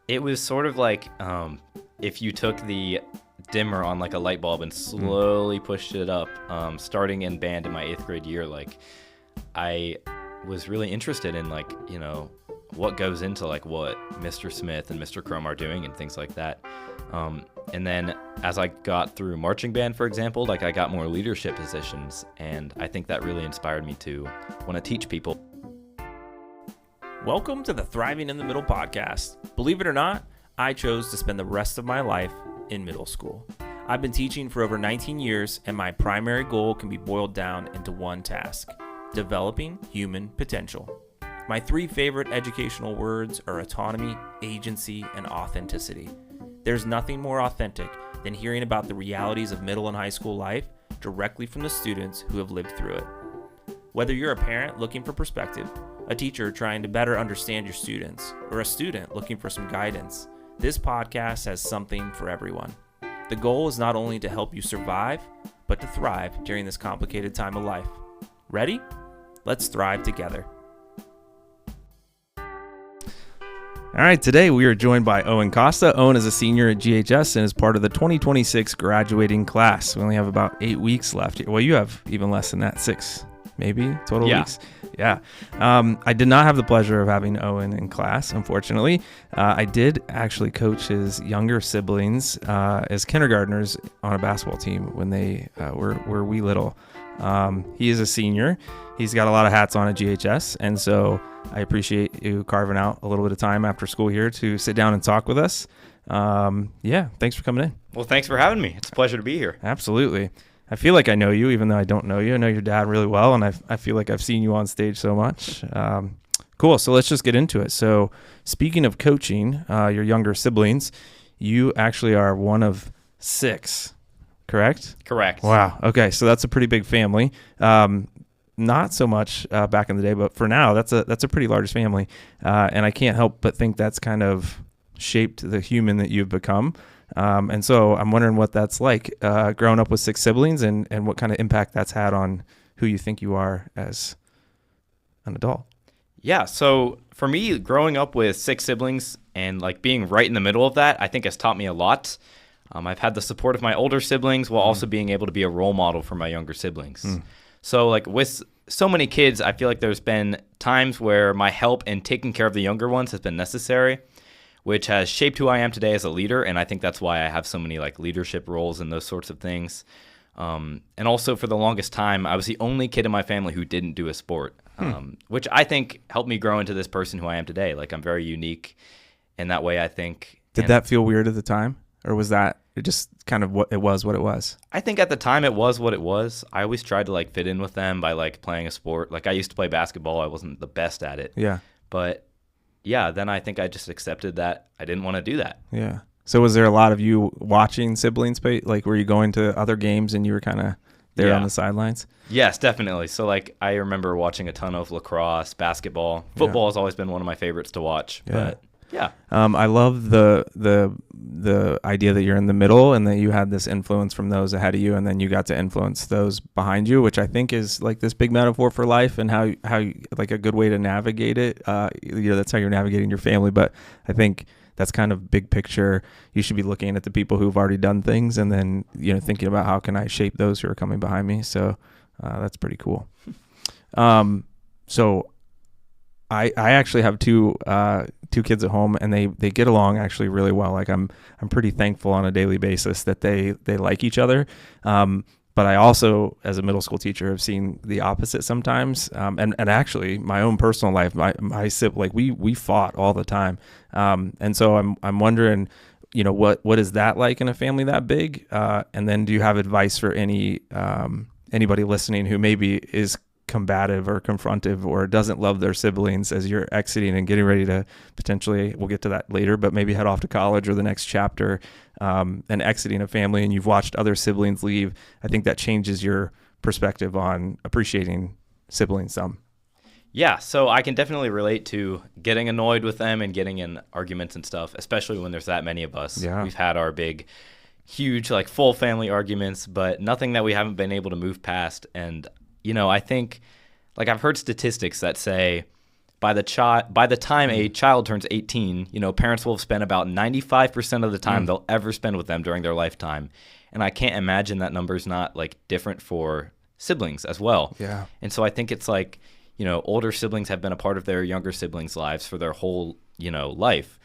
It was sort of like if you took the dimmer on like a light bulb and slowly pushed it up, starting in band in my 8th grade year. Like, I was really interested in like, what goes into like what Mr. Smith and Mr. Chrome are doing and things like that. And then as I got through marching band, for example, like I got more leadership positions, and I think that really inspired me to want to teach people. Welcome to the Thriving in the Middle podcast. Believe it or not, I chose to spend the rest of my life in middle school. I've been teaching for over 19 years, and my primary goal can be boiled down into one task: developing human potential. My 3 favorite educational words are autonomy, agency, and authenticity. There's nothing more authentic than hearing about the realities of middle and high school life directly from the students who have lived through it. Whether you're a parent looking for perspective, a teacher trying to better understand your students, or a student looking for some guidance, this podcast has something for everyone. The goal is not only to help you survive, but to thrive during this complicated time of life. Ready? Let's thrive together. All right, today we are joined by Owen Costa. Owen is a senior at GHS and is part of the 2026 graduating class. We only have about 8 weeks left. Well, you have even less than that, 6 maybe total weeks. Yeah. I did not have the pleasure of having Owen in class, unfortunately. I did actually coach his younger siblings as kindergartners on a basketball team when they were wee little. He is a senior. He's got a lot of hats on at GHS, and so I appreciate you carving out a little bit of time after school here to sit down and talk with us. Thanks for coming in. Well, thanks for having me. It's a pleasure to be here. Absolutely. I feel like I know you, even though I don't know you. I know your dad really well, and I feel like I've seen you on stage so much. Cool. So let's just get into it. So speaking of coaching your younger siblings, you actually are one of 6, correct? Correct. Wow. Okay. So that's a pretty big family. Not so much back in the day, but for now, that's a pretty large family. And I can't help but think that's kind of shaped the human that you've become. And so I'm wondering what that's like growing up with 6 siblings and what kind of impact that's had on who you think you are as an adult. Yeah. So for me, growing up with 6 siblings and like being right in the middle of that, I think has taught me a lot. I've had the support of my older siblings while also being able to be a role model for my younger siblings. So like with so many kids, I feel like there's been times where my help in taking care of the younger ones has been necessary, which has shaped who I am today as a leader. And I think that's why I have so many like leadership roles and those sorts of things. And also for the longest time, I was the only kid in my family who didn't do a sport, which I think helped me grow into this person who I am today. Like I'm very unique in that way, I think. Did that feel weird at the time? Or was that just kind of what it was? I think at the time it was what it was. I always tried to like fit in with them by like playing a sport. Like I used to play basketball. I wasn't the best at it. Yeah. But yeah, then I think I just accepted that I didn't want to do that. Yeah. So was there a lot of you watching siblings play? Like were you going to other games and you were kind of there on the sidelines? Yes, definitely. So like I remember watching a ton of lacrosse, basketball. Football has always been one of my favorites to watch. Yeah. But yeah. I love the idea that you're in the middle and that you had this influence from those ahead of you, and then you got to influence those behind you, which I think is like this big metaphor for life and how like a good way to navigate it. That's how you're navigating your family. But I think that's kind of big picture. You should be looking at the people who've already done things and then, thinking about how can I shape those who are coming behind me. So that's pretty cool. So I actually have two kids at home, and they get along actually really well. Like I'm pretty thankful on a daily basis that they like each other. But I also, as a middle school teacher, have seen the opposite sometimes. And actually, my own personal life, my sibling, like we fought all the time. And so I'm wondering, what is that like in a family that big? And then do you have advice for anybody listening who maybe is combative or confrontive or doesn't love their siblings as you're exiting and getting ready to potentially, we'll get to that later, but maybe head off to college or the next chapter, and exiting a family, and you've watched other siblings leave? I think that changes your perspective on appreciating siblings some. Yeah, so I can definitely relate to getting annoyed with them and getting in arguments and stuff, especially when there's that many of us. Yeah. We've had our big, huge, like full family arguments, but nothing that we haven't been able to move past. And I think, like I've heard statistics that say by the time a child turns 18, parents will have spent about 95% of the time they'll ever spend with them during their lifetime. And I can't imagine that number's not like different for siblings as well. Yeah. And so I think it's like, older siblings have been a part of their younger siblings' lives for their whole, life.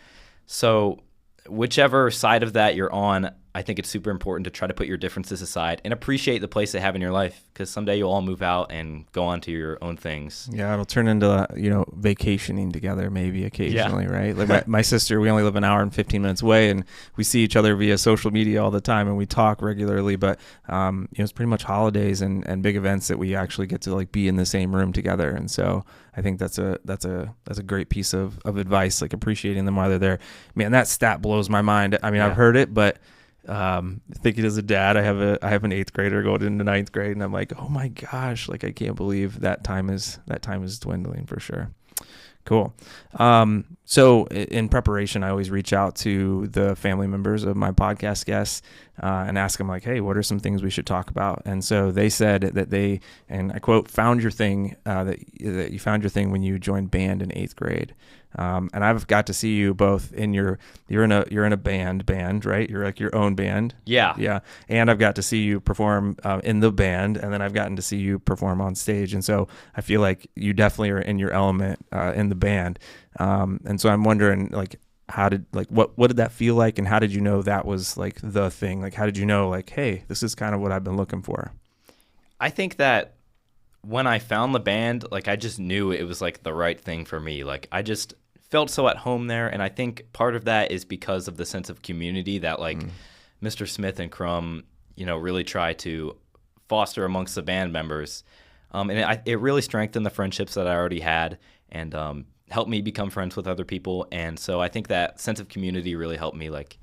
So whichever side of that you're on, I think it's super important to try to put your differences aside and appreciate the place they have in your life, because someday you'll all move out and go on to your own things. Yeah, it'll turn into, vacationing together maybe occasionally, right? Like my sister, we only live an hour and 15 minutes away, and we see each other via social media all the time, and we talk regularly, but it's pretty much holidays and big events that we actually get to like be in the same room together. And so I think that's a great piece of advice, like appreciating them while they're there. Man, that stat blows my mind. I mean, I've heard it, but thinking as a dad, I have an 8th grader going into 9th grade, and I'm like, oh my gosh, like I can't believe that time is dwindling for sure. Cool. So in preparation, I always reach out to the family members of my podcast guests and ask them like, hey, what are some things we should talk about? And so they said that they, and I quote, found your thing, that you found your thing when you joined band in 8th grade. And I've got to see you both in you're in a band, right? You're like your own band. Yeah. Yeah. And I've got to see you perform in the band, and then I've gotten to see you perform on stage. And so I feel like you definitely are in your element in the band. And so I'm wondering, like, what did that feel like, and how did you know that was like the thing? Like, how did you know, like, hey, this is kind of what I've been looking for? I think that when I found the band, like, I just knew it was like the right thing for me. Like, I just felt so at home there, and I think part of that is because of the sense of community that like Mr. Smith and Crumb, really try to foster amongst the band members, and it really strengthened the friendships that I already had, and helped me become friends with other people. And so I think that sense of community really helped me, like,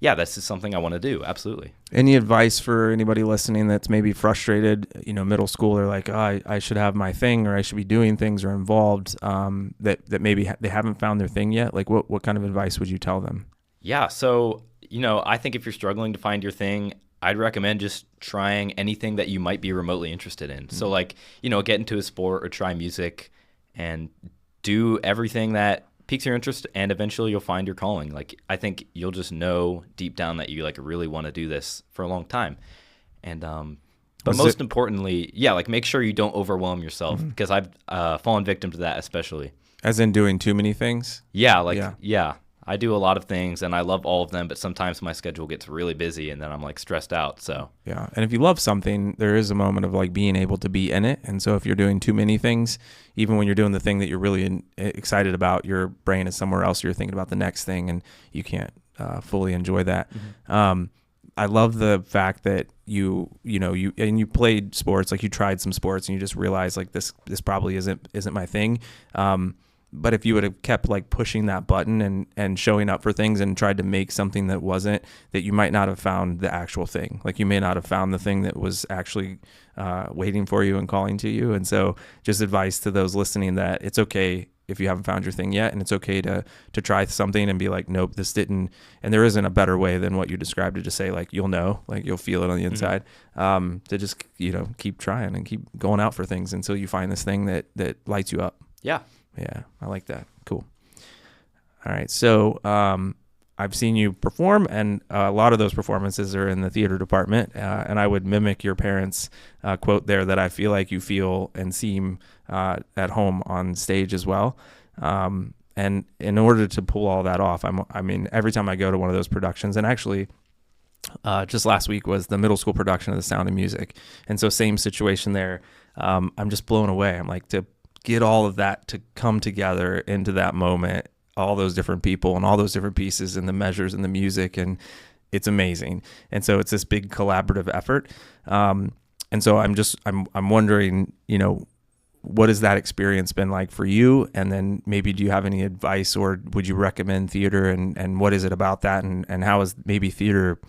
yeah, this is something I want to do. Absolutely. Any advice for anybody listening that's maybe frustrated, middle school, or like, oh, I should have my thing, or I should be doing things or involved, that maybe they haven't found their thing yet? Like, what kind of advice would you tell them? Yeah. So, I think if you're struggling to find your thing, I'd recommend just trying anything that you might be remotely interested in. So like, get into a sport or try music and do everything that piques your interest, and eventually you'll find your calling. Like, I think you'll just know deep down that you like really want to do this for a long time. And but most importantly, like, make sure you don't overwhelm yourself, because I've fallen victim to that, especially. As in doing too many things? Yeah. I do a lot of things and I love all of them, but sometimes my schedule gets really busy and then I'm like stressed out. So yeah. And if you love something, there is a moment of like being able to be in it. And so if you're doing too many things, even when you're doing the thing that you're really excited about, your brain is somewhere else. You're thinking about the next thing, and you can't fully enjoy that. I love the fact that you played sports, like you tried some sports and you just realized like this probably isn't my thing. But if you would have kept like pushing that button and showing up for things and tried to make something that wasn't, that you might not have found the actual thing. Like you may not have found the thing that was actually waiting for you and calling to you. And so just advice to those listening that it's okay if you haven't found your thing yet, and it's okay to try something and be like, nope, this didn't. And there isn't a better way than what you described, to just say like, you'll know, like you'll feel it on the inside, to just, keep trying and keep going out for things until you find this thing that lights you up. Yeah. Yeah, I like that. Cool. All right. So I've seen you perform, and a lot of those performances are in the theater department. And I would mimic your parents' quote there, that I feel like you feel and seem at home on stage as well. And in order to pull all that off, every time I go to one of those productions, and actually just last week was the middle school production of The Sound of Music. And so same situation there. I'm just blown away. I'm like, to get all of that to come together into that moment, all those different people and all those different pieces and the measures and the music, and it's amazing. And so it's this big collaborative effort. And so I'm wondering, what has that experience been like for you? And then maybe do you have any advice, or would you recommend theater, and what is it about that? And how has maybe theater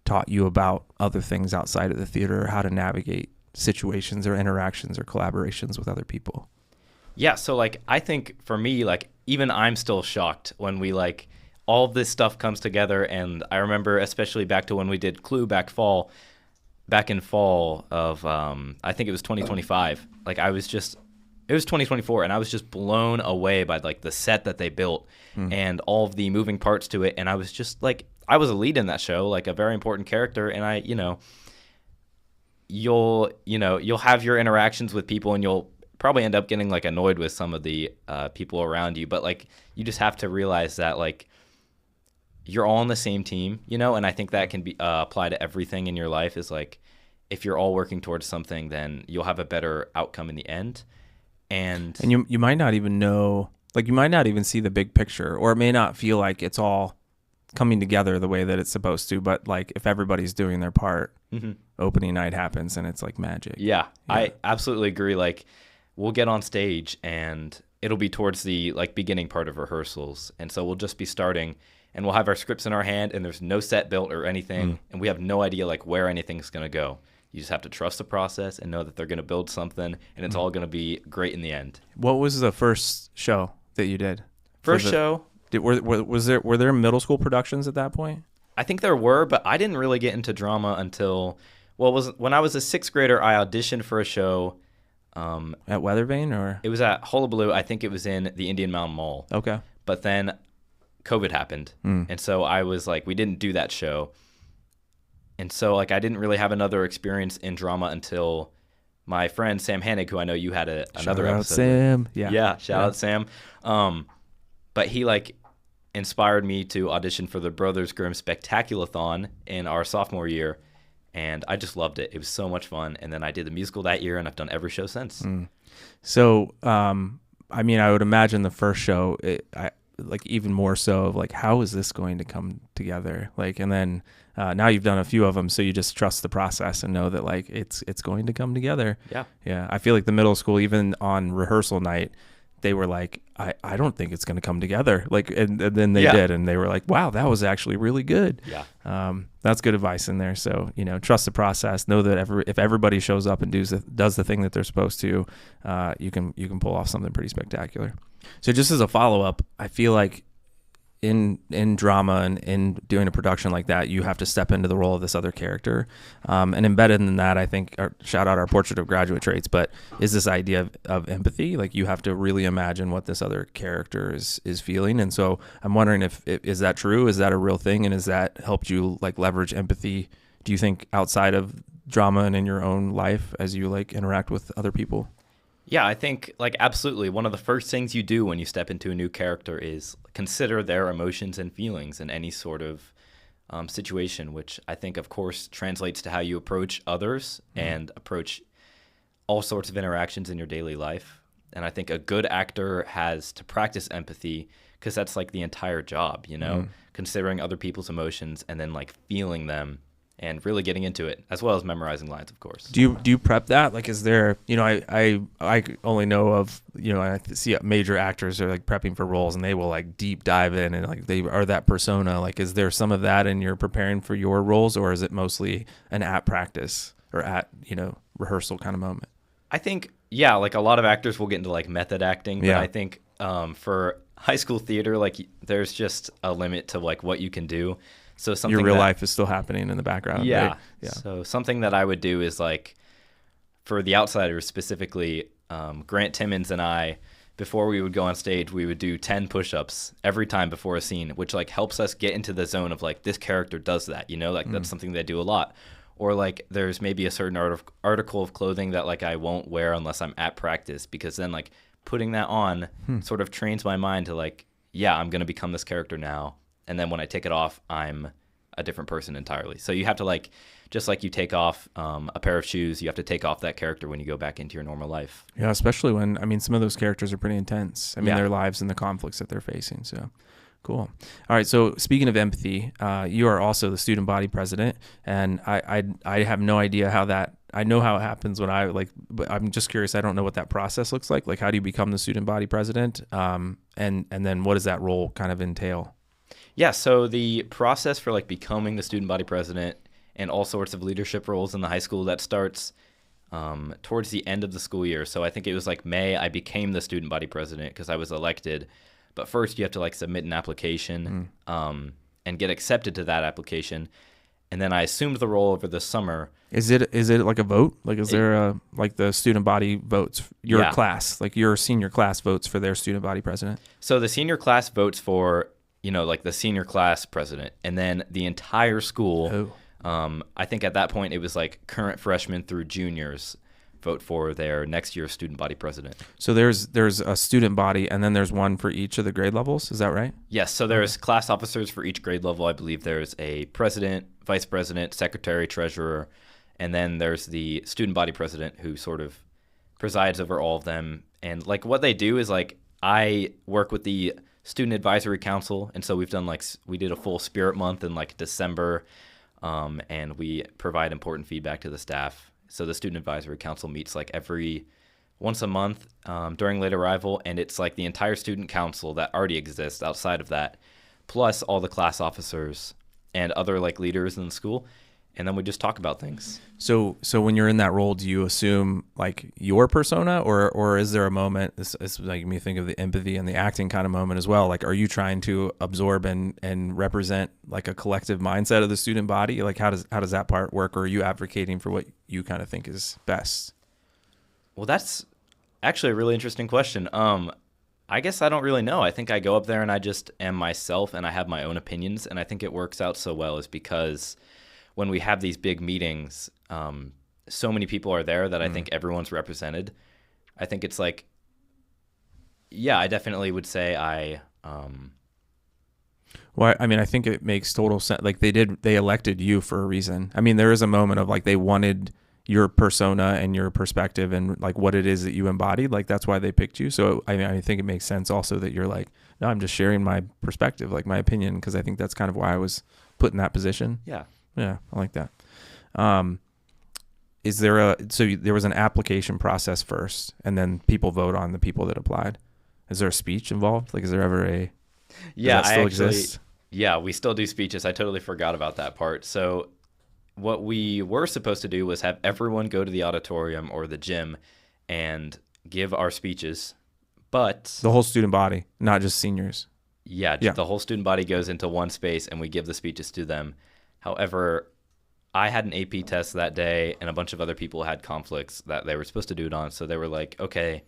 taught you about other things outside of the theater, or how to navigate situations or interactions or collaborations with other people? Yeah, so like I think for me, like even I'm still shocked when we like all of this stuff comes together. And I remember especially back to when we did Clue back in fall of I think it was 2025. Like I was just It was 2024, and I was just blown away by like the set that they built and all of the moving parts to it. And I was just like, I was a lead in that show, like a very important character. And you'll have your interactions with people, and you'll probably end up getting like annoyed with some of the people around you. But like, you just have to realize that like you're all on the same team, and I think that can be apply to everything in your life. Is like, if you're all working towards something, then you'll have a better outcome in the end. And you might not even know, like you might not even see the big picture, or it may not feel like it's all coming together the way that it's supposed to. But like if everybody's doing their part, opening night happens and it's like magic. Yeah, I absolutely agree. Like we'll get on stage and it'll be towards the like beginning part of rehearsals. And so we'll just be starting and we'll have our scripts in our hand and there's no set built or anything. And we have no idea like where anything's going to go. You just have to trust the process and know that they're going to build something, and it's all going to be great in the end. What was the first show that you did? Show? Were there middle school productions at that point? I think there were, but I didn't really get into drama until, when I was a sixth grader, I auditioned for a show. At Weathervane, or? It was at Hullabaloo. I think it was in the Indian Mountain Mall. Okay. But then COVID happened, and so I was like, we didn't do that show. And so, like, I didn't really have another experience in drama until my friend Sam Hannig, who I know you had another episode. Sam. Shout out Sam. But he, like, inspired me to audition for the Brothers Grimm Spectaculathon in our sophomore year. And I just loved it. It was so much fun. And then I did the musical that year, and I've done every show since. So, I mean, I would imagine the first show, like even more so of like, how is this going to come together? Like, and then now you've done a few of them, so you just trust the process and know that like it's going to come together. Yeah. I feel like the middle school, even on rehearsal night, they were like, I don't think it's going to come together. Like, and then they did, and they were like, wow, that was actually really good. Yeah. That's good advice in there. So, trust the process. Know that if everybody shows up and does the thing that they're supposed to, you can pull off something pretty spectacular. So just as a follow-up, I feel like in drama and in doing a production like that, you have to step into the role of this other character. And embedded in that, I think, shout out our portrait of graduate traits, but is this idea of empathy. Like you have to really imagine what this other character is feeling. And so I'm wondering if is that true? Is that a real thing? And has that helped you like leverage empathy, do you think, outside of drama and in your own life as you like interact with other people? Yeah, I think like absolutely. One of the first things you do when you step into a new character is consider their emotions and feelings in any sort of situation, which I think, of course, translates to how you approach others and approach all sorts of interactions in your daily life. And I think a good actor has to practice empathy because that's like the entire job, considering other people's emotions and then like feeling them and really getting into it, as well as memorizing lines, of course. Do you prep that? Like, is there, I only know of, I see major actors are like prepping for roles and they will like deep dive in and like they are that persona. Like, is there some of that in your preparing for your roles, or is it mostly an at practice or at, rehearsal kind of moment? I think, yeah, like a lot of actors will get into like method acting, but I think for high school theater, like there's just a limit to like what you can do. So something your real life is still happening in the background. Yeah. Right? Yeah. So something that I would do is like, for The Outsiders specifically, Grant Timmons and I, before we would go on stage, we would do 10 push-ups every time before a scene, which like helps us get into the zone of like, this character does that, like that's something they do a lot. Or like there's maybe a certain article of clothing that like I won't wear unless I'm at practice, because then like putting that on sort of trains my mind to like, yeah, I'm going to become this character now. And then when I take it off, I'm a different person entirely. So you have to like, just like you take off a pair of shoes, you have to take off that character when you go back into your normal life. Yeah, especially when, some of those characters are pretty intense. Their lives and the conflicts that they're facing. So cool. All right. So speaking of empathy, you are also the student body president. And I have no idea how that, I know how it happens but I'm just curious. I don't know what that process looks like. Like, how do you become the student body president? And then what does that role kind of entail? Yeah, so the process for like becoming the student body president and all sorts of leadership roles in the high school, that starts towards the end of the school year. So I think it was like May, I became the student body president because I was elected. But first you have to like submit an application and get accepted to that application. And then I assumed the role over the summer. Is it like a vote? Like, is there a, like the student body votes your class, like your senior class votes for their student body president? So the senior class votes for, like the senior class president, and then the entire school. I think at that point it was like current freshmen through juniors vote for their next year's student body president. So there's a student body, and then there's one for each of the grade levels. Is that right? Yes. So there's class officers for each grade level. I believe there's a president, vice president, secretary, treasurer, and then there's the student body president who sort of presides over all of them. And like what they do is like I work with the student advisory council, and so we did a full spirit month in like December, and we provide important feedback to the staff. So the student advisory council meets like once a month during late arrival, and it's like the entire student council that already exists outside of that, plus all the class officers and other like leaders in the school, and then we just talk about things. So when you're in that role, do you assume like your persona, or is there a moment? It's making me think of the empathy and the acting kind of moment as well. Like, are you trying to absorb and represent like a collective mindset of the student body? Like, how does that part work, or are you advocating for what you kind of think is best? Well, that's actually a really interesting question. I guess I don't really know. I think I go up there and I just am myself, and I have my own opinions, and I think it works out so well is because when we have these big meetings, so many people are there that I think everyone's represented. I think it's like, yeah, I definitely would say Well, I mean, I think it makes total sense. Like they elected you for a reason. I mean, there is a moment of like they wanted your persona and your perspective and like what it is that you embodied. Like that's why they picked you. So I think it makes sense also that you're like, no, I'm just sharing my perspective, like my opinion, because I think that's kind of why I was put in that position. Yeah. Yeah, I like that. So there was an application process first, and then people vote on the people that applied. Is there a speech involved? Like, is there ever a? Yeah, does that still exist? Yeah, we still do speeches. I totally forgot about that part. So what we were supposed to do was have everyone go to the auditorium or the gym and give our speeches, but the whole student body, not just seniors. Yeah, the whole student body goes into one space and we give the speeches to them. However, I had an AP test that day, and a bunch of other people had conflicts that they were supposed to do it on. So they were like, okay,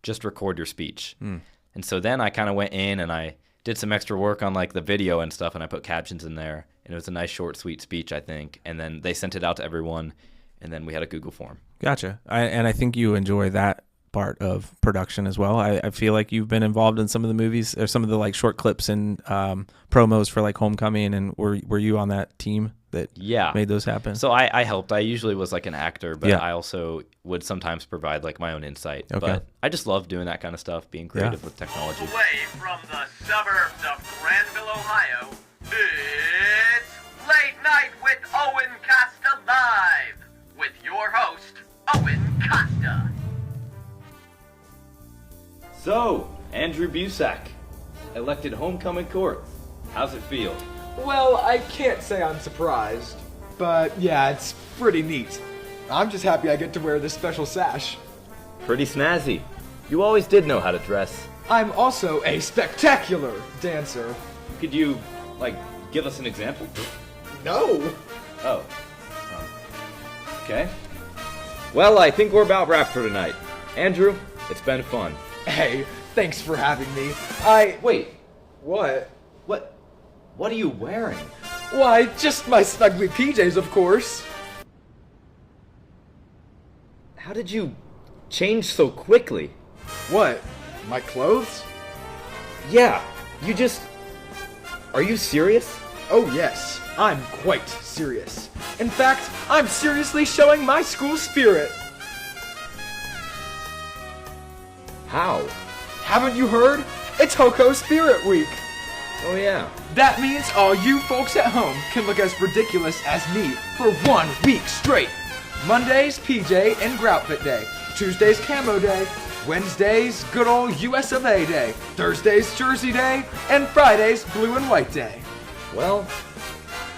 just record your speech. And so then I kind of went in and I did some extra work on like the video and stuff, and I put captions in there. And it was a nice, short, sweet speech, I think. And then they sent it out to everyone, and then we had a Google form. Gotcha. And I think you enjoy that part of production as well. I feel like you've been involved in some of the movies or some of the like short clips and promos for like Homecoming, and were you on that team that made those happen? So I helped. I usually was like an actor, but I also would sometimes provide like my own insight. Okay. But I just love doing that kind of stuff, being creative with technology. Away from the suburbs of Granville, Ohio, it's Late Night with Owen Costa Live, with your host, Owen Costa. So, Andrew Busak, elected homecoming court. How's it feel? Well, I can't say I'm surprised, but yeah, it's pretty neat. I'm just happy I get to wear this special sash. Pretty snazzy. You always did know how to dress. I'm also a spectacular dancer. Could you, like, give us an example? No! Oh. Okay. Well, I think we're about wrapped for tonight. Andrew, it's been fun. Hey, thanks for having me. Wait. What? What are you wearing? Why, just my snuggly PJs, of course. How did you change so quickly? What? My clothes? Yeah, Are you serious? Oh yes, I'm quite serious. In fact, I'm seriously showing my school spirit. How? Haven't you heard? It's Hoko Spirit Week. Oh yeah. That means all you folks at home can look as ridiculous as me for 1 week straight. Mondays, PJ and Groutfit Day. Tuesdays, Camo Day. Wednesdays, good old US of A Day. Thursdays, Jersey Day. And Fridays, Blue and White Day. Well,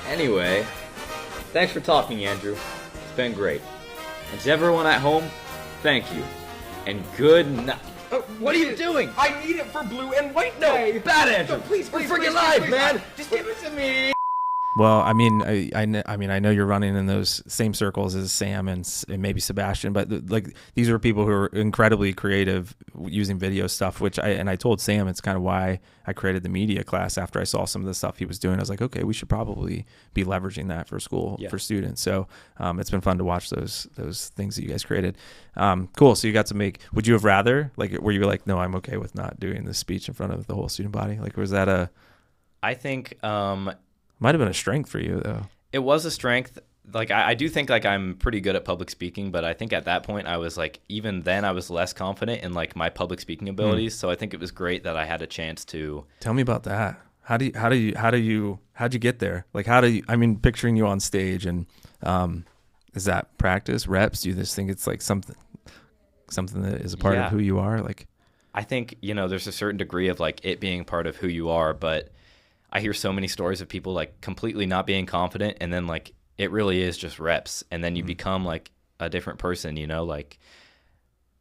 anyway, thanks for talking, Andrew. It's been great. And to everyone at home, thank you. And good night. What are you doing? I need it for Blue and White Day. Bad Andrew. No, please, We're freaking live, man. Just give it to me. Well, I mean, I know you're running in those same circles as Sam and maybe Sebastian, but like these are people who are incredibly creative using video stuff. I told Sam it's kind of why I created the media class after I saw some of the stuff he was doing. I was like, okay, we should probably be leveraging that for school for students. So it's been fun to watch those things that you guys created. Cool. So you got to make. Would you have rather were you like, no, I'm okay with not doing this speech in front of the whole student body? Like, was that a? I think. Might have been a strength for you, though. It was a strength. Like, I do think, like, I'm pretty good at public speaking, but I think at that point I was, like, even then I was less confident in, like, my public speaking abilities. So I think it was great that I had a chance to. Tell me about that. How'd you get there? Like, picturing you on stage and, is that practice, reps? Do you just think it's, like, something that is a part of who you are? Like, I think, there's a certain degree of, like, it being part of who you are, but I hear so many stories of people like completely not being confident, and then like it really is just reps, and then you become like a different person, like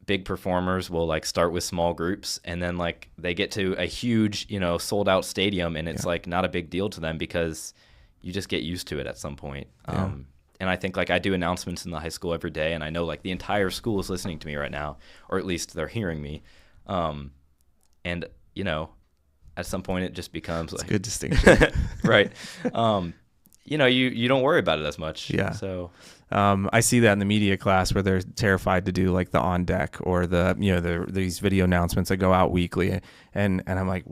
big performers will like start with small groups, and then like they get to a huge, sold out stadium, and it's like not a big deal to them because you just get used to it at some point. And I think like I do announcements in the high school every day, and I know like the entire school is listening to me right now, or at least they're hearing me. And at some point it just becomes like a good distinction. Right. You don't worry about it as much. Yeah. So I see that in the media class where they're terrified to do like the on deck or these video announcements that go out weekly. And I'm like,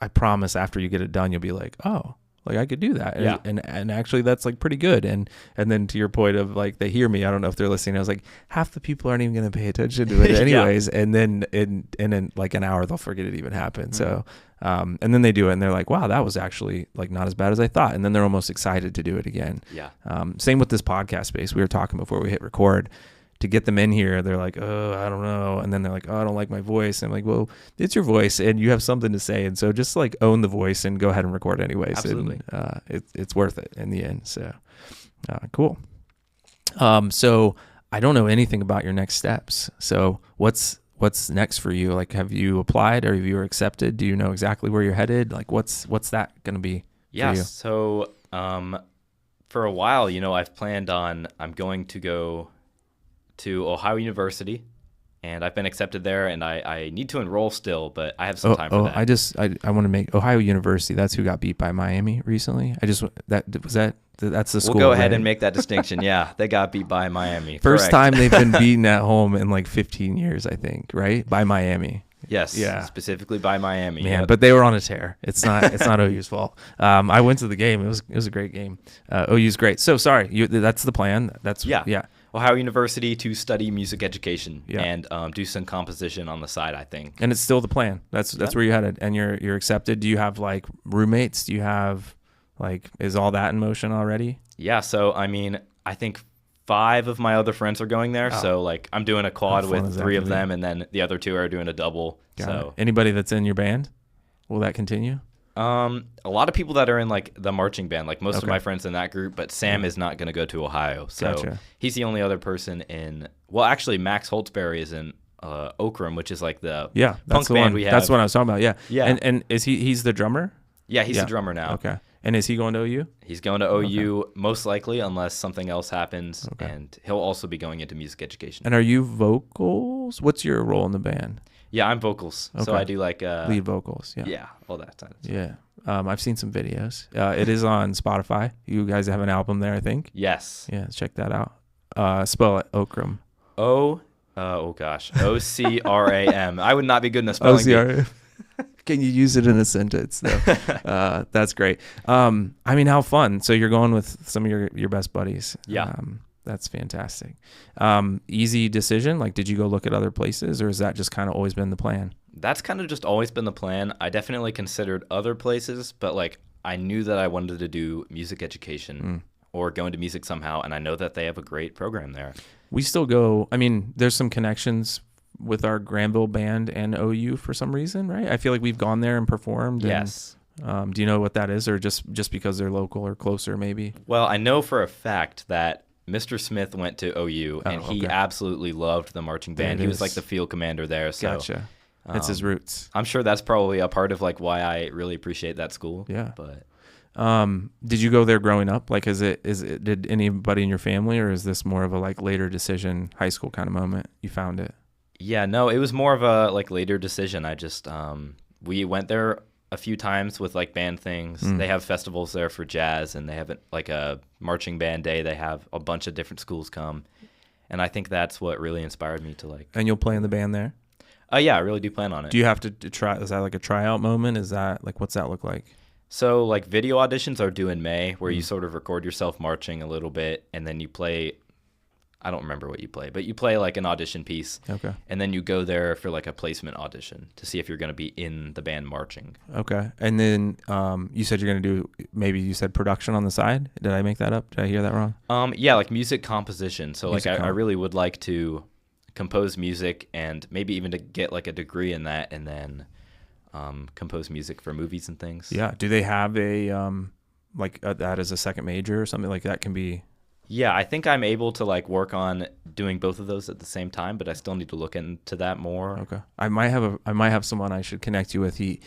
I promise after you get it done, you'll be like, oh, like I could do that. And actually that's like pretty good. And then to your point of like, they hear me, I don't know if they're listening. I was like, half the people aren't even going to pay attention to it anyways. And then in like an hour, they'll forget it even happened. So, and then they do it and they're like, wow, that was actually like not as bad as I thought. And then they're almost excited to do it again. Yeah. Same with this podcast space. We were talking before we hit record. To get them in here, they're like, oh, I don't know. And then they're like, oh, I don't like my voice. And I'm like, well, it's your voice and you have something to say. And so just like own the voice and go ahead and record anyways. Absolutely. And it's worth it in the end. So cool. So I don't know anything about your next steps. So what's next for you? Like, have you applied or have you accepted? Do you know exactly where you're headed? Like, what's that going to be for you? So for a while, I've planned on, I'm going to go to Ohio University, and I've been accepted there, and I need to enroll still, but I have some time for that. I want to make Ohio University. That's who got beat by Miami recently. That's the school. We'll go ahead and make that distinction. Yeah, they got beat by Miami. First Correct. time they've been beaten at home in like 15 years, I think, right? By Miami. Yes. Yeah. Specifically by Miami. Man, but they were on a tear. It's not OU's fault. I went to the game. It was a great game. OU's great. So sorry, that's the plan. Yeah. Ohio University to study music education and do some composition on the side, I think. And it's still the plan. That's where you headed, and you're accepted. Do you have like roommates? Do you have like, is all that in motion already? Yeah. So I think 5 of my other friends are going there. So like I'm doing a quad with 3 of them, and then the other 2 are doing a double. Got it. Anybody that's in your band, will that continue? A lot of people that are in like the marching band, like most of my friends in that group, but Sam is not going to go to Ohio. So he's the only other person in, well, actually Max Holtzberry is in Okram, which is like the punk band we have. That's what I was talking about. Yeah. Yeah. And is he's the drummer? Yeah, he's the drummer now. Okay. And is he going to OU? He's going to OU most likely, unless something else happens. And he'll also be going into music education. And are you vocals? What's your role in the band? Yeah, I'm vocals. So I do like lead vocals. Yeah. Yeah, all that time. Yeah. I've seen some videos. It is on Spotify. You guys have an album there, I think. Yes. Yeah, check that out. Spell it Okram. Oh gosh. OCRAM. I would not be good in a spelling bee. Can you use it in a sentence though? That's great. How fun. So you're going with some of your best buddies. Yeah. That's fantastic. Easy decision? Like, did you go look at other places, or has that just kind of always been the plan? That's kind of just always been the plan. I definitely considered other places, but like I knew that I wanted to do music education or go into music somehow, and I know that they have a great program there. We still go. There's some connections with our Granville band and OU for some reason, right? I feel like we've gone there and performed. Yes. Do you know what that is, or just because they're local or closer, maybe? Well, I know for a fact that Mr. Smith went to OU, and he absolutely loved the marching band. He was like the field commander there. So, gotcha. It's his roots. I'm sure that's probably a part of like why I really appreciate that school. Yeah. But Did you go there growing up? Like, did anybody in your family, or is this more of a like later decision, high school kind of moment you found it? Yeah, no, it was more of a like later decision. I just we went there a few times with like band things. They have festivals there for jazz, and they have like a marching band day. They have a bunch of different schools come, and I think that's what really inspired me to like. And you'll play in the band there? Yeah, I really do plan on it. Do you have to try? Is that like a tryout moment? Is that like, what's that look like? So like video auditions are due in May, where you sort of record yourself marching a little bit, and then you play. I don't remember what you play, but you play like an audition piece. Okay. And then you go there for like a placement audition to see if you're going to be in the band marching. Okay. And then you said you're going to do, maybe you said production on the side. Did I make that up? Did I hear that wrong? Yeah, like music composition. So Music like I really would like to compose music and maybe even to get like a degree in that, and then compose music for movies and things. Yeah. Do they have a that as a second major or something like that can be? Yeah, I think I'm able to like work on doing both of those at the same time, but I still need to look into that more. Okay. I might have someone I should connect you with. He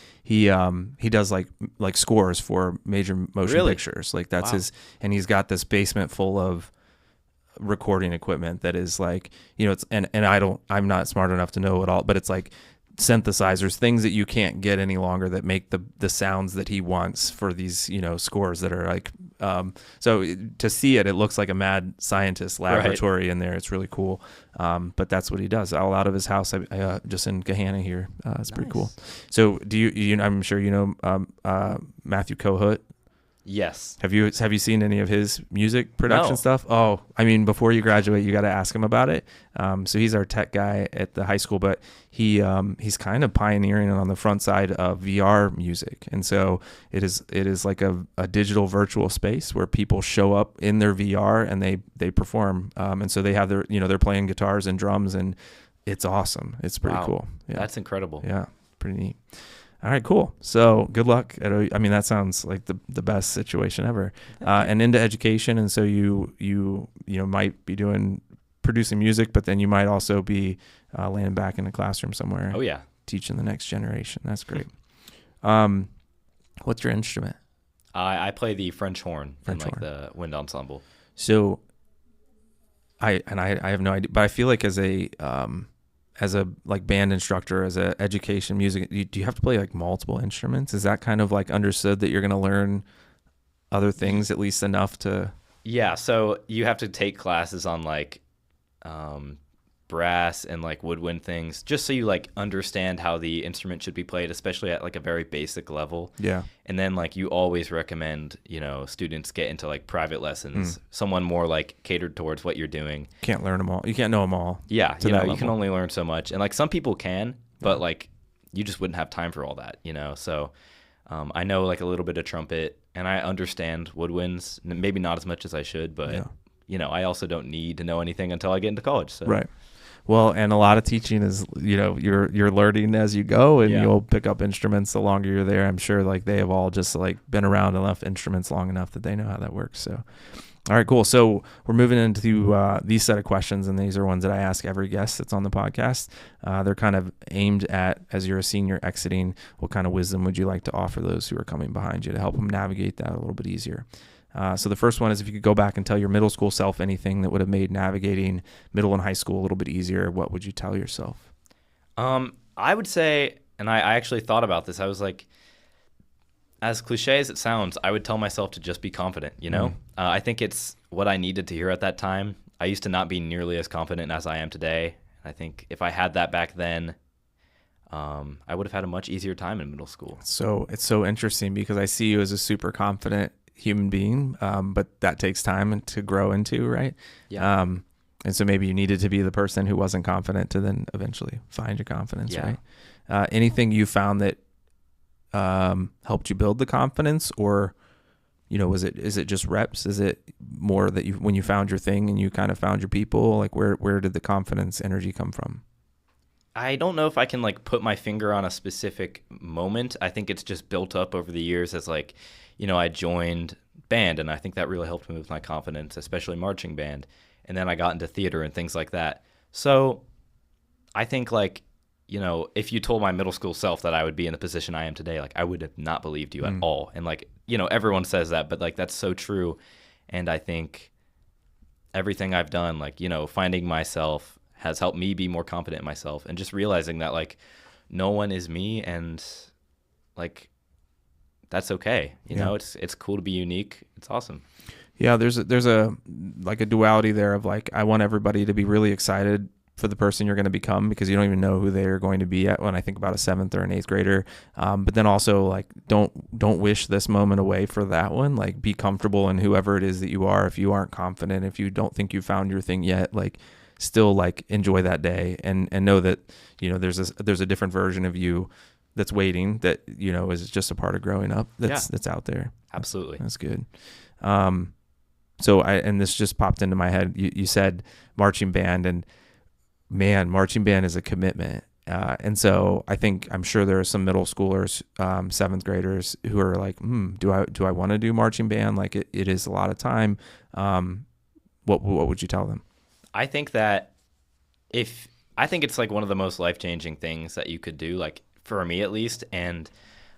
does like scores for major motion Really? pictures. Like that's Wow. his, and he's got this basement full of recording equipment that is like, it's, and I'm not smart enough to know it all, but it's like synthesizers, things that you can't get any longer that make the sounds that he wants for these, scores that are like, so to see it looks like a mad scientist laboratory in there. It's really cool. But that's what he does all out of his house, just in Gahanna here. It's pretty cool. So do you I'm sure Matthew Kohut. Yes. Have you seen any of his music production No. stuff? Oh, I mean, before you graduate, you got to ask him about it. So he's our tech guy at the high school, but he's kind of pioneering on the front side of VR music. And so it is like a digital virtual space where people show up in their VR and they perform. And so they have they're playing guitars and drums, and it's awesome. It's pretty Wow. cool. Yeah. That's incredible. Yeah, pretty neat. All right, cool. So good luck. That sounds like the best situation ever. And into education, and so you might be producing music, but then you might also be landing back in the classroom somewhere. Oh yeah. Teaching the next generation. That's great. What's your instrument? I play the French horn in French horn. the wind ensemble. So I have no idea, but I feel like as a like band instructor, as a education music, do you have to play like multiple instruments? Is that kind of like understood that you're going to learn other things at least enough to? Yeah, so you have to take classes on like brass and like woodwind things, just so you like understand how the instrument should be played, especially at like a very basic level. Yeah. And then like you always recommend, students get into like private lessons, someone more like catered towards what you're doing. Can't learn them all. You can't know them all. Yeah, to that you level. can only learn so much. And like some people can, but like you just wouldn't have time for all that, So I know like a little bit of trumpet, and I understand woodwinds, maybe not as much as I should, but I also don't need to know anything until I get into college. So. Right. Well, and a lot of teaching is, you're learning as you go, and you'll pick up instruments the longer you're there. I'm sure like they have all just like been around enough instruments long enough that they know how that works. So, all right, cool. So we're moving into these set of questions, and these are ones that I ask every guest that's on the podcast. They're kind of aimed at, as you're a senior exiting, what kind of wisdom would you like to offer those who are coming behind you to help them navigate that a little bit easier? So the first one is, if you could go back and tell your middle school self anything that would have made navigating middle and high school a little bit easier, what would you tell yourself? I would say, and I actually thought about this, I was like, as cliche as it sounds, I would tell myself to just be confident, I think it's what I needed to hear at that time. I used to not be nearly as confident as I am today. I think if I had that back then, I would have had a much easier time in middle school. So it's so interesting because I see you as a super confident human being, but that takes time to grow into, right? Yeah. And so maybe you needed to be the person who wasn't confident to then eventually find your confidence, right? Anything you found that helped you build the confidence, or is it just reps? Is it more that when you found your thing and you kind of found your people, like where did the confidence energy come from? I don't know if I can like put my finger on a specific moment. I think it's just built up over the years as like, I joined band, and I think that really helped me with my confidence, especially marching band. And then I got into theater and things like that. So I think like, if you told my middle school self that I would be in the position I am today, like I would have not believed you at all. And like everyone says that, but like that's so true. And I think everything I've done, like, finding myself has helped me be more confident in myself, and just realizing that like no one is me, and like that's okay. It's cool to be unique. It's awesome. Yeah, there's a like a duality there of like, I want everybody to be really excited for the person you're going to become, because you don't even know who they are going to be at when I think about a 7th or an 8th grader. But then also like, don't wish this moment away for that one. Like, be comfortable in whoever it is that you are. If you aren't confident, if you don't think you found your thing yet, like still like enjoy that day, and know that, there's a different version of you that's waiting, that, is just a part of growing up that's out there. Absolutely. That's good. And this just popped into my head. You said marching band, and man, marching band is a commitment. And so I'm sure there are some middle schoolers, 7th graders who are like, do I want to do marching band? Like it is a lot of time. What would you tell them? I think it's like one of the most life-changing things that you could do, like for me at least. And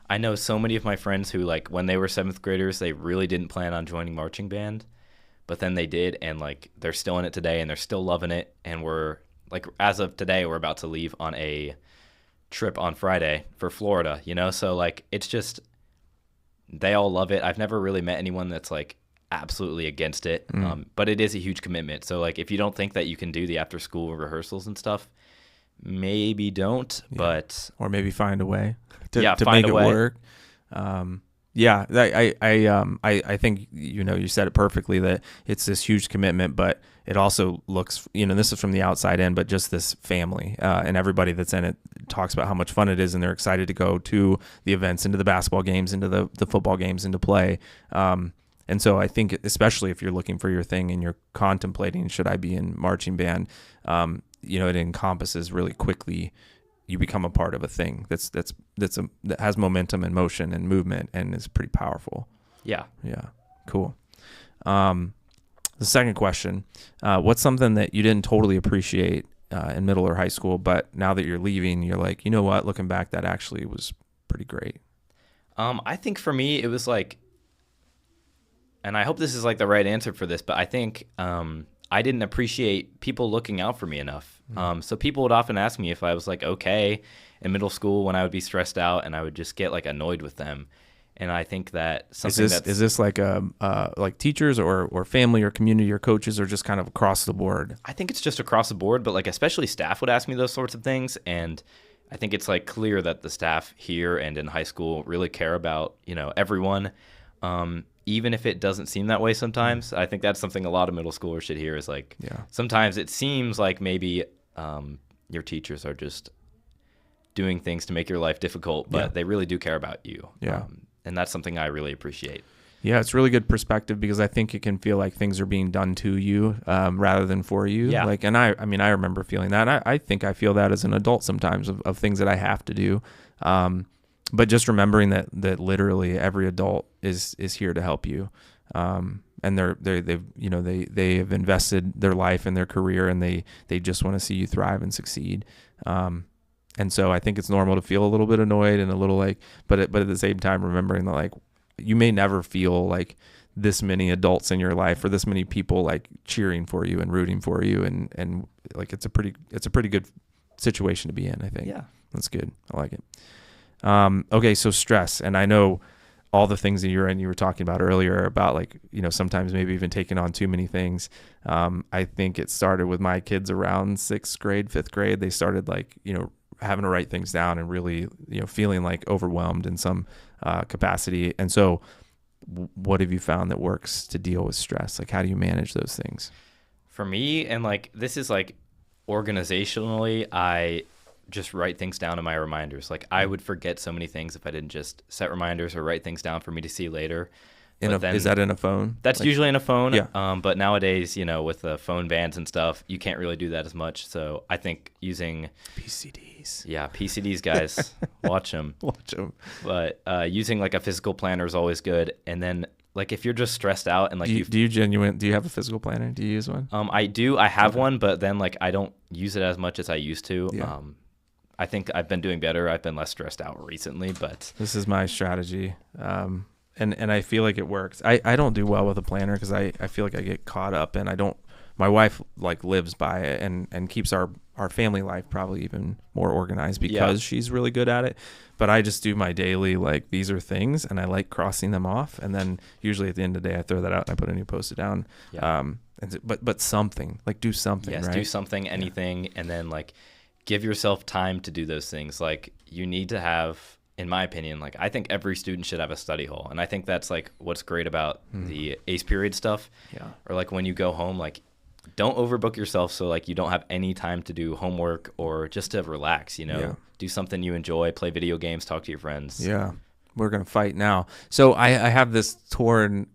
I know so many of my friends who, like, when they were 7th graders, they really didn't plan on joining marching band, but then they did, and like they're still in it today, and they're still loving it. And we're like, as of today, we're about to leave on a trip on Friday for Florida, So like, it's just, they all love it. I've never really met anyone that's like absolutely against it. But it is a huge commitment. So like, if you don't think that you can do the after school rehearsals and stuff, maybe don't, but or maybe find a way to find make a it way. work. I think, you said it perfectly, that it's this huge commitment, but it also looks, this is from the outside in, but just this family, and everybody that's in it talks about how much fun it is, and they're excited to go to the events, into the basketball games, into the football games, into play. And so I think, especially if you're looking for your thing and you're contemplating, should I be in marching band? It encompasses really quickly. You become a part of a thing that has momentum and motion and movement, and is pretty powerful. Yeah. Cool. The second question, what's something that you didn't totally appreciate in middle or high school, but now that you're leaving, you're like, you know what, looking back, that actually was pretty great? I think for me, it was like, and I hope this is like the right answer for this, but I think I didn't appreciate people looking out for me enough. So people would often ask me if I was like okay in middle school when I would be stressed out, and I would just get like annoyed with them. And I think that something is this like like teachers or family or community or coaches, or just kind of across the board? I think it's just across the board, but like especially staff would ask me those sorts of things, and I think it's like clear that the staff here and in high school really care about everyone. Even if it doesn't seem that way sometimes. I think that's something a lot of middle schoolers should hear, is like, sometimes it seems like maybe your teachers are just doing things to make your life difficult, but they really do care about you. And that's something I really appreciate. Yeah, it's really good perspective, because I think it can feel like things are being done to you rather than for you. Yeah. Like, and I remember feeling that. And I think I feel that as an adult sometimes, of things that I have to do. But just remembering that literally every adult is here to help you, and they have invested their life and their career, and they just want to see you thrive and succeed. And so I think it's normal to feel a little bit annoyed and a little like, but at the same time, remembering that like, you may never feel like this many adults in your life, or this many people like cheering for you and rooting for you, and like it's a pretty good situation to be in, I think. Yeah, that's good. I like it. Okay, so stress, and I know all the things that you were talking about earlier about like, sometimes maybe even taking on too many things. I think it started with my kids around 6th grade, 5th grade. They started like, having to write things down and really, feeling like overwhelmed in some capacity. And so what have you found that works to deal with stress? Like, how do you manage those things? For me, and like, this is like organizationally, I just write things down in my reminders. Like, I would forget so many things if I didn't just set reminders or write things down for me to see later. Is that in a phone? That's like, usually in a phone. Yeah. But nowadays, with the phone bans and stuff, you can't really do that as much. So I think using PCDs. Yeah, PCDs, guys, watch them. Watch them. But using like a physical planner is always good. And then like if you're just stressed out and like do you have a physical planner? Do you use one? I do. I have one, but then like I don't use it as much as I used to. Yeah. I think I've been doing better. I've been less stressed out recently, but this is my strategy. and I feel like it works. I don't do well with a planner because I feel like I get caught up, and I don't. My wife like lives by it and keeps our family life probably even more organized because she's really good at it. But I just do my daily, like, these are things, and I like crossing them off. And then usually at the end of the day, I throw that out and I put a new Post-it down. Yeah. But something, like, do something, Yes, right? do something, anything, and then, like, give yourself time to do those things. Like, you need to have, in my opinion, like, I think every student should have a study hall. And I think that's, like, what's great about the ACE period stuff. Yeah. Or, like, when you go home, like, don't overbook yourself so, like, you don't have any time to do homework or just to relax, you know? Yeah. Do something you enjoy, play video games, talk to your friends. Yeah. We're going to fight now. So I have this torn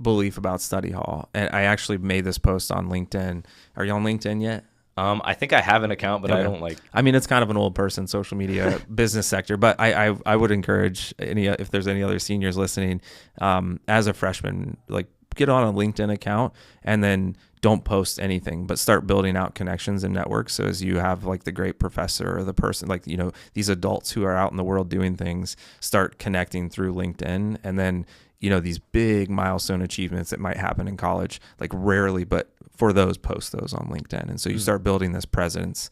belief about study hall. And I actually made this post on LinkedIn. Are you on LinkedIn yet? I think I have an account, but I don't like. I mean, it's kind of an old person social media business sector, but I would encourage if there's any other seniors listening, as a freshman, like, get on a LinkedIn account and then don't post anything, but start building out connections and networks. So as you have, like, the great professor or the person, like, you know, these adults who are out in the world doing things, start connecting through LinkedIn. And then, you know, these big milestone achievements that might happen in college, like, rarely, but for those, post those on LinkedIn. And so you start building this presence.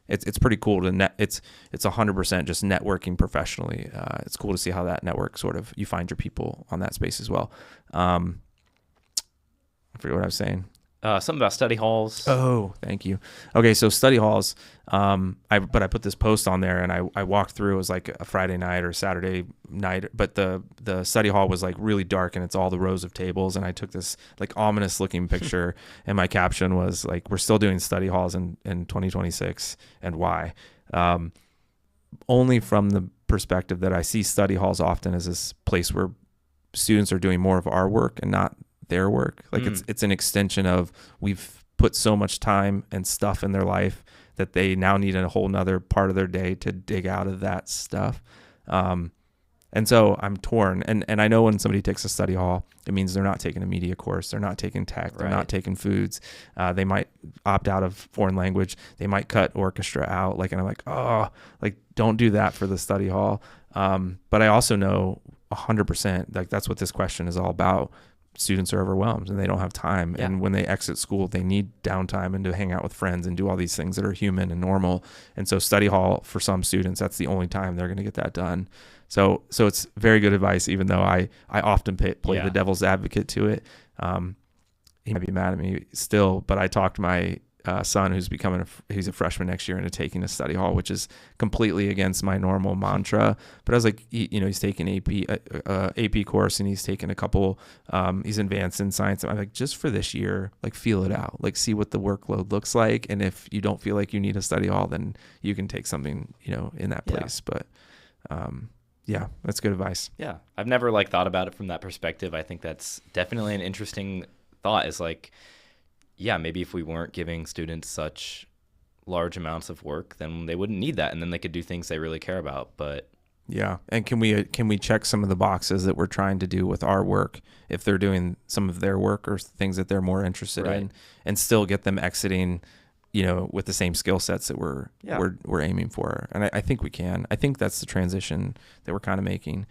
It's pretty cool to it's 100% just networking professionally. It's cool to see how that network sort of, you find your people on that space as well. I forget what I was saying. Something about study halls. Oh, thank you. Okay, so study halls. I put this post on there, and I walked through. It was like a Friday night or Saturday night, but the study hall was, like, really dark, and it's all the rows of tables. And I took this, like, ominous looking picture, and my caption was like, "We're still doing study halls in 2026, and why?" Only from the perspective that I see study halls often as this place where students are doing more of our work and not their work. Like, it's an extension of, we've put so much time and stuff in their life that they now need a whole nother part of their day to dig out of that stuff. And so I'm torn. And I know when somebody takes a study hall, it means they're not taking a media course. They're not taking tech. They're not taking foods. They might opt out of foreign language. They might cut orchestra out. Like, and I'm like, oh, like, don't do that for the study hall. But I also know 100%, like, that's what this question is all about. Students are overwhelmed and they don't have time. Yeah. And when they exit school, they need downtime and to hang out with friends and do all these things that are human and normal. And so study hall, for some students, that's the only time they're going to get that done. So it's very good advice, even though I often play the devil's advocate to it. He might be mad at me still, but I talked my son, who's he's a freshman next year, into taking a study hall, which is completely against my normal mantra. But I was like, he's taking AP course, and he's taken a couple, he's advanced in science. I'm like, just for this year, like, feel it out, like, see what the workload looks like. And if you don't feel like you need a study hall, then you can take something, in that place. But, yeah, that's good advice. Yeah. I've never, like, thought about it from that perspective. I think that's definitely an interesting thought, is like, yeah, maybe if we weren't giving students such large amounts of work, then they wouldn't need that, and then they could do things they really care about. But yeah, and can we check some of the boxes that we're trying to do with our work if they're doing some of their work or things that they're more interested in, and still get them exiting, with the same skill sets that we're aiming for. And I think we can. I think that's the transition that we're kind of making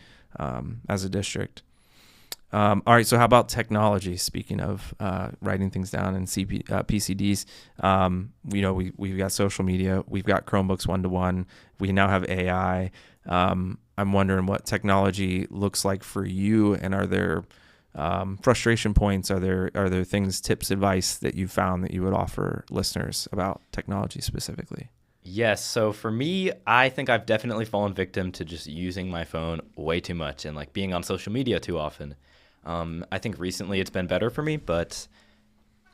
as a district. All right, so how about technology? Speaking of writing things down in PCDs, we've got social media, we've got Chromebooks 1-to-1, we now have AI. I'm wondering what technology looks like for you, and are there frustration points? Are there things, tips, advice that you found that you would offer listeners about technology specifically? Yes. So for me, I think I've definitely fallen victim to just using my phone way too much and, like, being on social media too often. I think recently it's been better for me, but,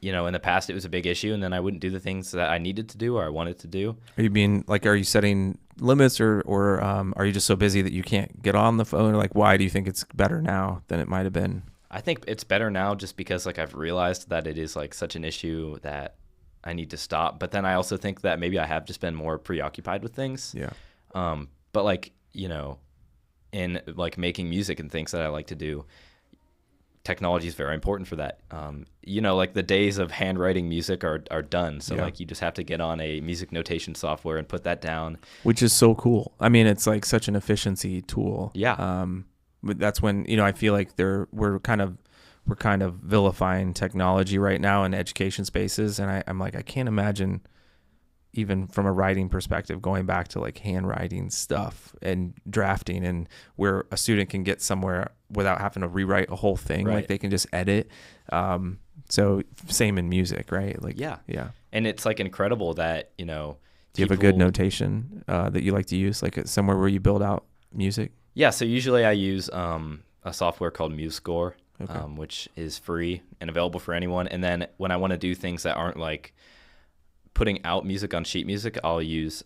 in the past it was a big issue, and then I wouldn't do the things that I needed to do or I wanted to do. Are you setting limits, or are you just so busy that you can't get on the phone? Or, like, why do you think it's better now than it might have been? I think it's better now just because, like, I've realized that it is, like, such an issue that I need to stop. But then I also think that maybe I have just been more preoccupied with things. Yeah. But, like, in, like, making music and things that I like to do, technology is very important for that. Like, the days of handwriting music are done. So like, you just have to get on a music notation software and put that down. Which is so cool. I mean, it's like such an efficiency tool. Yeah. that's when, I feel like we're kind of vilifying technology right now in education spaces. And I'm like, I can't imagine, even from a writing perspective, going back to like handwriting stuff and drafting, and where a student can get somewhere without having to rewrite a whole thing. Right. Like they can just edit. So same in music, right? Like, yeah. Yeah. And it's like incredible that, Do you have a good notation that you like to use, like somewhere where you build out music? Yeah. So usually I use a software called MuseScore, Okay. which is free and available for anyone. And then when I want to do things that aren't like putting out music on sheet music, I'll use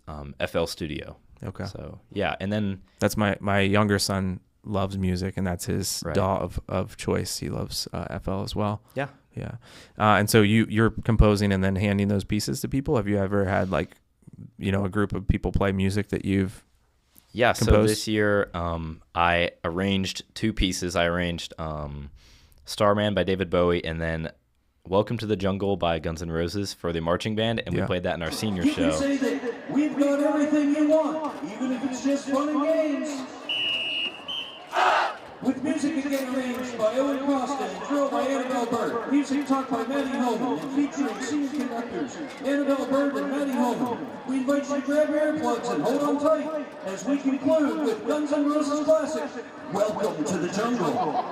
FL Studio. Okay. So yeah, and then that's my younger son loves music, and that's his Right. DAW of choice. He loves FL as well. yeah. Yeah. And so you're composing and then handing those pieces to people. Have you ever had like, a group of people play music that you've Yeah, so composed? this year I arranged 2 pieces. I arranged Starman by David Bowie and then Welcome to the Jungle by Guns N' Roses for the marching band, and we Yeah. played that in our senior You can show. say that we've got everything you want, even if it's just fun and games. With music again arranged by Owen Costa and drill by Annabelle Bird. Music taught by Maddie Holman and featuring senior conductors Annabelle Bird and Maddie Holman. We invite you to grab your earplugs and hold on tight as we conclude with Guns N' Roses classic, Welcome to the Jungle.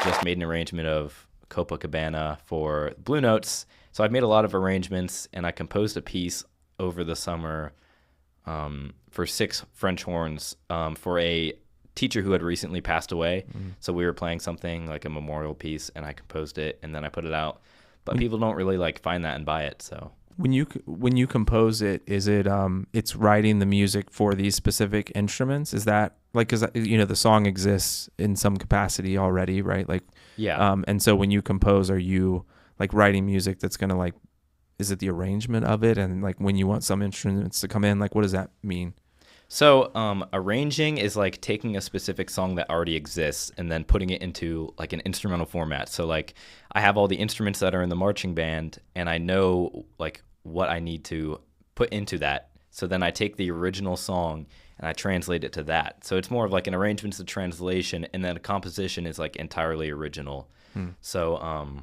Just made an arrangement of Copacabana for Blue Notes. So I've made a lot of arrangements, and I composed a piece over the summer for 6 French horns for a teacher who had recently passed away. So we were playing something like a memorial piece, and I composed it, and then I put it out. But people don't really like find that and buy it. So when you compose it, is it it's writing the music for these specific instruments? Is that like, because the song exists in some capacity already, right? Like, yeah. And so when you compose, are you like writing music that's gonna like, is it the arrangement of it, and like when you want some instruments to come in, like what does that mean? So arranging is like taking a specific song that already exists and then putting it into like an instrumental format. So like I have all the instruments that are in the marching band, and I know like what I need to put into that. So then I take the original song and I translate it to that. So it's more of like an arrangement's a translation, and then a composition is like entirely original. So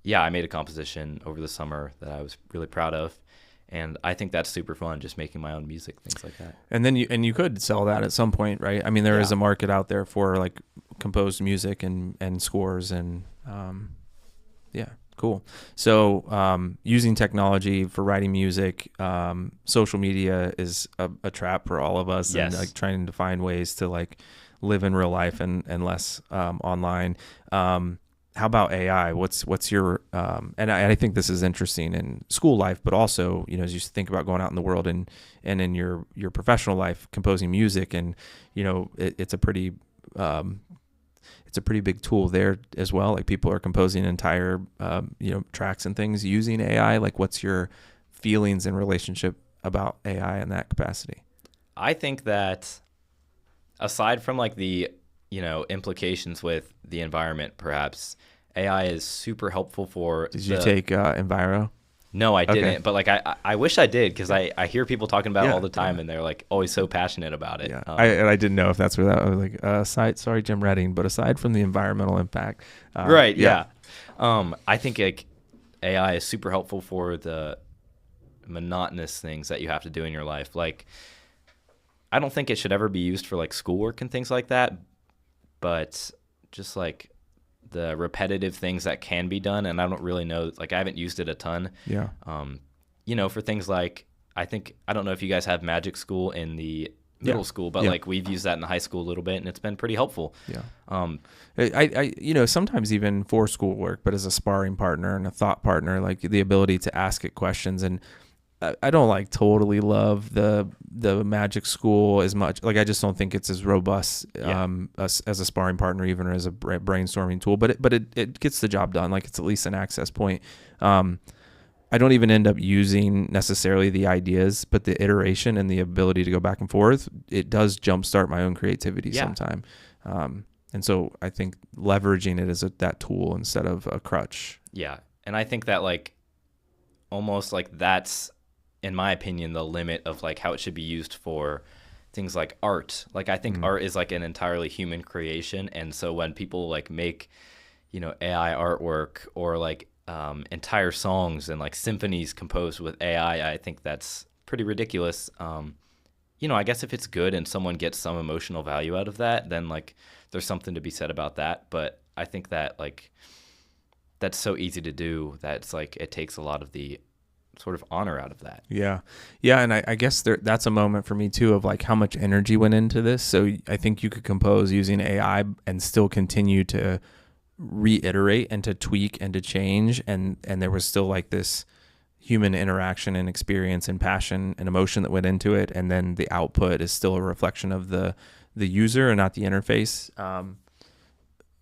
yeah, I made a composition over the summer that I was really proud of. And I think that's super fun, just making my own music, things like that. And then you could sell that at some point, right? I mean, there is a market out there for like composed music and scores and yeah, cool. So using technology for writing music, social media is a trap for all of us, Yes. and like trying to find ways to like live in real life and less online. How about AI? What's your and I think this is interesting in school life, but also, you know, as you think about going out in the world and in your professional life, composing music, and you know, it's a pretty big tool there as well. Like people are composing entire you know, tracks and things using AI. Like, what's your feelings and relationship about AI in that capacity? I think that aside from like the, you know, implications with the environment, perhaps AI is super helpful for. Did you take Enviro? No, I didn't. Okay. But like I wish I did, because I hear people talking about it Yeah, all the time, yeah. and they're like always so passionate about it. Yeah, I didn't know if that's where that I was like. Sorry, Jim Redding, but aside from the environmental impact, Right. Yeah. I think like AI is super helpful for the monotonous things that you have to do in your life. Like, I don't think it should ever be used for like schoolwork and things like that, but just like the repetitive things that can be done. And I don't really know, like I haven't used it a ton. Yeah. You know, for things like, I don't know if you guys have magic school in the middle school, but like we've used that in the high school a little bit, and it's been pretty helpful. Yeah. I you know, sometimes even for schoolwork, but as a sparring partner and a thought partner, like the ability to ask it questions. And I don't like totally love the magic school as much. Like, I just don't think it's as robust as a sparring partner, even, or as a brainstorming tool, but it gets the job done. Like, it's at least an access point. I don't even end up using necessarily the ideas, but the iteration and the ability to go back and forth, it does jumpstart my own creativity sometime. And so I think leveraging it as that tool instead of a crutch. Yeah. And I think that like almost like that's, in my opinion, the limit of like how it should be used for things like art. Like, I think art is like an entirely human creation. And so when people like make, you know, AI artwork or like entire songs and like symphonies composed with AI, I think that's pretty ridiculous. You know, I guess if it's good and someone gets some emotional value out of that, then like there's something to be said about that. But I think that like that's so easy to do that it's like it takes a lot of the sort of honor out of that. Yeah. And I guess that's a moment for me too of like how much energy went into this. So I think you could compose using AI and still continue to reiterate and to tweak and to change, and there was still like this human interaction and experience and passion and emotion that went into it, and then the output is still a reflection of the user and not the interface.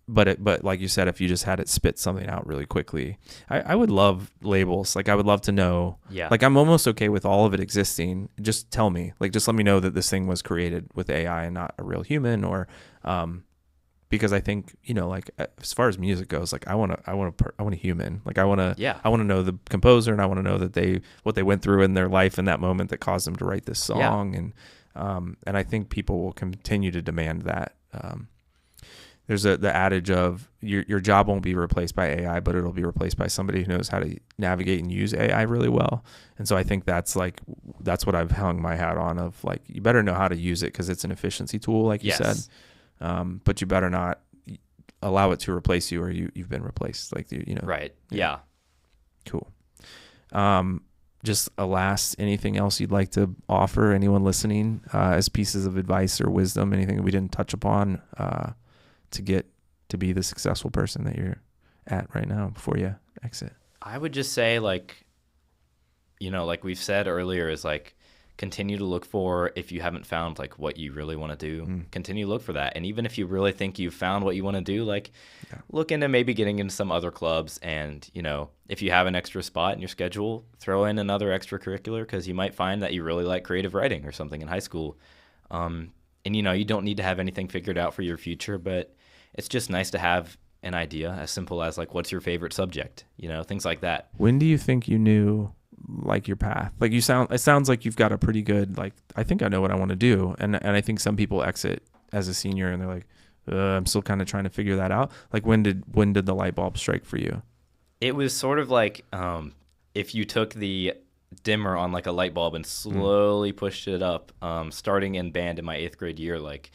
But like you said, if you just had it spit something out really quickly, I would love labels. Like, I would love to know. Yeah. Like, I'm almost okay with all of it existing. Just tell me. Like, just let me know that this thing was created with AI and not a real human. Or because I think, you know, like as far as music goes, like I want a human. Like, I want to know the composer, and I want to know that what they went through in their life in that moment that caused them to write this song. And I think people will continue to demand that. There's the adage of your job won't be replaced by AI, but it'll be replaced by somebody who knows how to navigate and use AI really well. And so I think that's what I've hung my hat on, of like, you better know how to use it because it's an efficiency tool, like you said. But you better not allow it to replace you, or you've been replaced. Like, you know. Right. Yeah. Cool. Just anything else you'd like to offer anyone listening as pieces of advice or wisdom, anything that we didn't touch upon to get to be the successful person that you're at right now before you exit? I would just say, like, you know, like we've said earlier, is like continue to look for, if you haven't found like what you really want to do, continue to look for that. And even if you really think you've found what you want to do, like look into maybe getting into some other clubs. And, you know, if you have an extra spot in your schedule, throw in another extracurricular, because you might find that you really like creative writing or something in high school. And, you know, you don't need to have anything figured out for your future, but it's just nice to have an idea, as simple as like, what's your favorite subject, you know, things like that. When do you think you knew like your path? Like, it sounds like you've got a pretty good, like, I think I know what I want to do. And I think some people exit as a senior and they're like, I'm still kind of trying to figure that out. Like, when did the light bulb strike for you? It was sort of like, if you took the dimmer on like a light bulb and slowly pushed it up, starting in band in my 8th grade year, like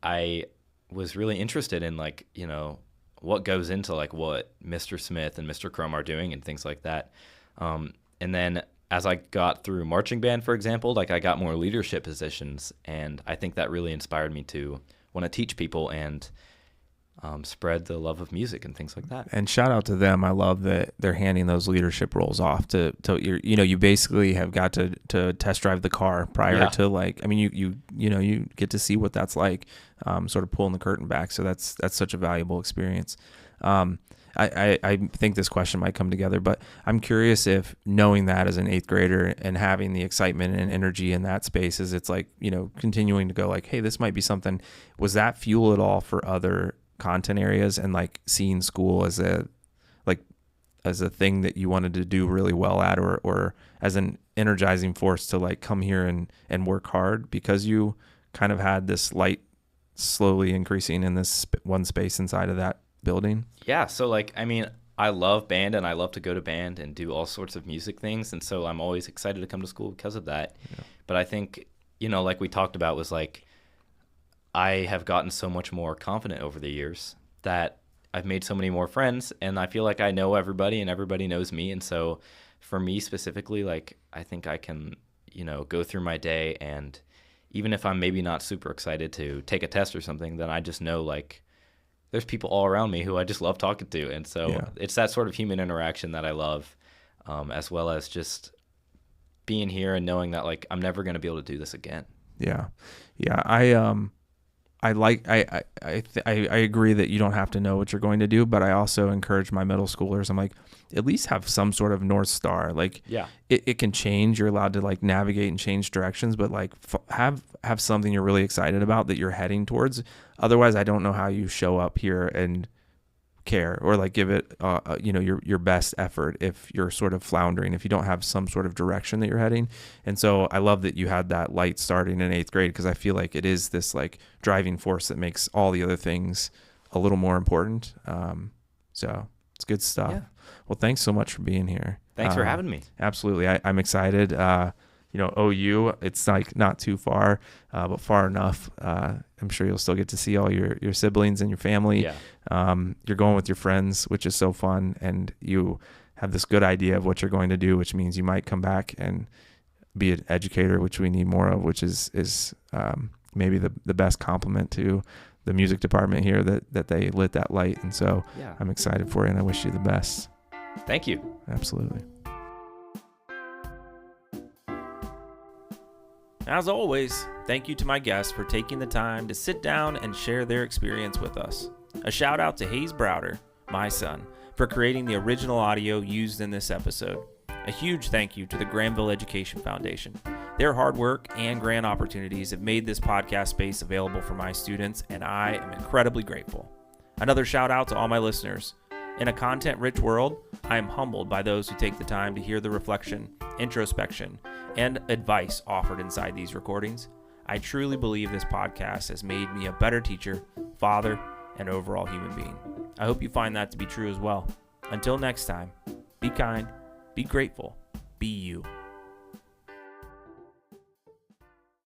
I was really interested in like, what goes into like what Mr. Smith and Mr. Crum are doing and things like that. And then as I got through marching band, for example, like I got more leadership positions, and I think that really inspired me to want to teach people and spread the love of music and things like that. And shout out to them. I love that they're handing those leadership roles off to you basically have got to test drive the car prior to like, I mean, you get to see what that's like, sort of pulling the curtain back. So that's such a valuable experience. I think this question might come together, but I'm curious if knowing that as an 8th grader and having the excitement and energy in that space, is it's like, continuing to go like, hey, this might be something. Was that fuel at all for other content areas, and like seeing school as a thing that you wanted to do really well at, or as an energizing force to like come here and work hard, because you kind of had this light slowly increasing in this one space inside of that building? Yeah. So like, I mean, I love band and I love to go to band and do all sorts of music things. And so I'm always excited to come to school because of that. Yeah. But I think, like we talked about, was like, I have gotten so much more confident over the years that I've made so many more friends, and I feel like I know everybody and everybody knows me. And so for me specifically, like, I think I can, go through my day, and even if I'm maybe not super excited to take a test or something, then I just know like there's people all around me who I just love talking to. And so it's that sort of human interaction that I love, as well as just being here and knowing that like I'm never going to be able to do this again. Yeah. I agree that you don't have to know what you're going to do, but I also encourage my middle schoolers. I'm like, at least have some sort of North Star. Like, it can change. You're allowed to like navigate and change directions, but like have something you're really excited about that you're heading towards. Otherwise, I don't know how you show up here and care, or like give it your best effort if you're sort of floundering, if you don't have some sort of direction that you're heading. And so I love that you had that light starting in 8th grade, because I feel like it is this like driving force that makes all the other things a little more important. So it's good stuff. Well, thanks so much for being here. Thanks for having me. Absolutely. I'm excited. OU, it's like not too far, but far enough. I'm sure you'll still get to see all your siblings and your family. You're going with your friends, which is so fun, and you have this good idea of what you're going to do, which means you might come back and be an educator, which we need more of, which is maybe the best compliment to the music department here, that they lit that light. And so I'm excited for you, and I wish you the best. Thank you. Absolutely. As always, thank you to my guests for taking the time to sit down and share their experience with us. A shout out to Hayes Browder, my son, for creating the original audio used in this episode. A huge thank you to the Granville Education Foundation. Their hard work and grant opportunities have made this podcast space available for my students, and I am incredibly grateful. Another shout out to all my listeners. In a content-rich world, I am humbled by those who take the time to hear the reflection, introspection, and advice offered inside these recordings. I truly believe this podcast has made me a better teacher, father, and overall human being. I hope you find that to be true as well. Until next time, be kind, be grateful, be you.